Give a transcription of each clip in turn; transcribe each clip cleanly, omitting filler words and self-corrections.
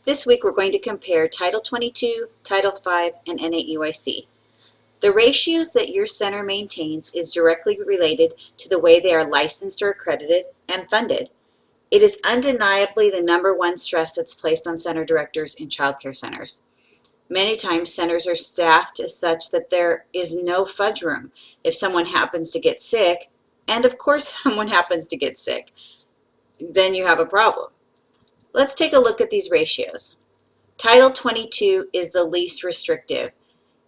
This week we're going to compare Title 22, Title 5, and NAEYC. The ratios that your center maintains is directly related to the way they are licensed or accredited and funded. It is undeniably the number one stress that's placed on center directors in child care centers. Many times centers are staffed as such that there is no fudge room if someone happens to get sick, and of course someone happens to get sick, then you have a problem. Let's take a look at these ratios. Title 22 is the least restrictive.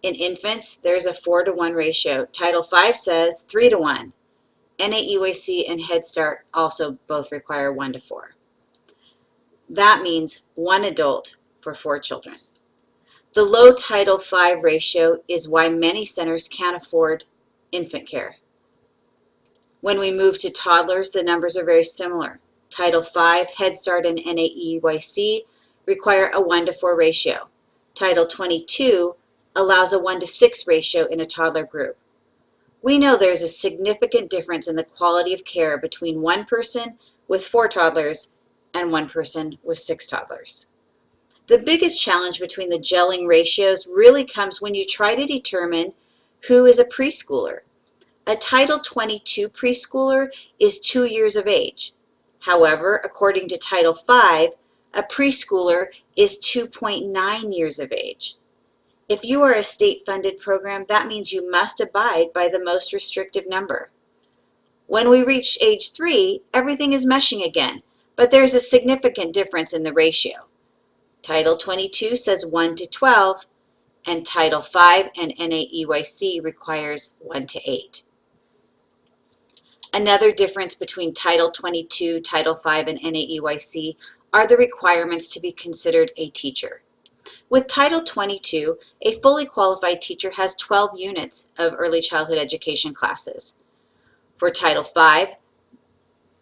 In infants, there's a 4-to-1 ratio. Title 5 says 3-to-1. NAEYC and Head Start also both require 1-to-4. That means 1 adult for 4 children. The low Title 5 ratio is why many centers can't afford infant care. When we move to toddlers, the numbers are very similar. Title 5, Head Start, and NAEYC require a 1-to-4 ratio. Title 22 allows a 1-to-6 ratio in a toddler group. We know there's a significant difference in the quality of care between one person with 4 toddlers and one person with 6 toddlers. The biggest challenge between the gelling ratios really comes when you try to determine who is a preschooler. A Title 22 preschooler is 2 years of age. However, according to Title 5, a preschooler is 2.9 years of age. If you are a state-funded program, that means you must abide by the most restrictive number. When we reach age 3, everything is meshing again, but there's a significant difference in the ratio. Title 22 says 1-to-12, and Title 5 and NAEYC requires 1-to-8. Another difference between Title 22, Title 5, and NAEYC are the requirements to be considered a teacher. With Title 22, a fully qualified teacher has 12 units of early childhood education classes. For Title 5,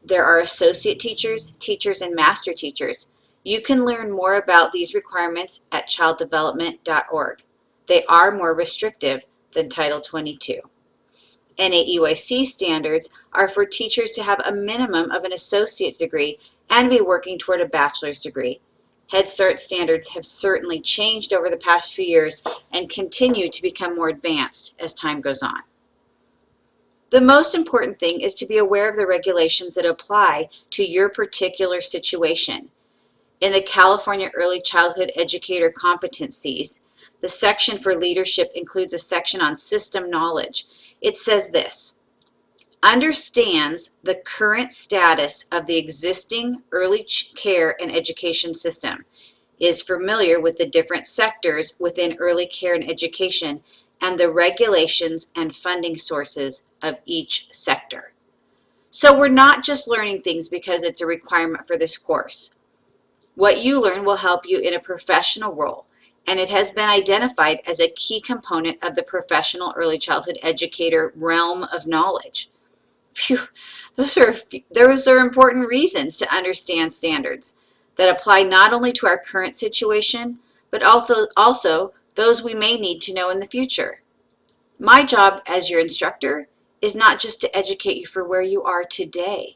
there are associate teachers, teachers, and master teachers. You can learn more about these requirements at childdevelopment.org. They are more restrictive than Title 22. NAEYC standards are for teachers to have a minimum of an associate's degree and be working toward a bachelor's degree. Head Start standards have certainly changed over the past few years and continue to become more advanced as time goes on. The most important thing is to be aware of the regulations that apply to your particular situation. In the California Early Childhood Educator Competencies, the section for leadership includes a section on system knowledge. It says this: understands the current status of the existing early care and education system, is familiar with the different sectors within early care and education and the regulations and funding sources of each sector. So we're not just learning things because it's a requirement for this course. What you learn will help you in a professional role, and it has been identified as a key component of the professional early childhood educator realm of knowledge. Phew, those are important reasons to understand standards that apply not only to our current situation, but also those we may need to know in the future. My job as your instructor is not just to educate you for where you are today,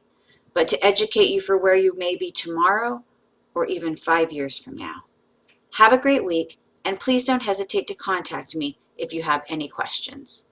but to educate you for where you may be tomorrow or even 5 years from now. Have a great week, and please don't hesitate to contact me if you have any questions.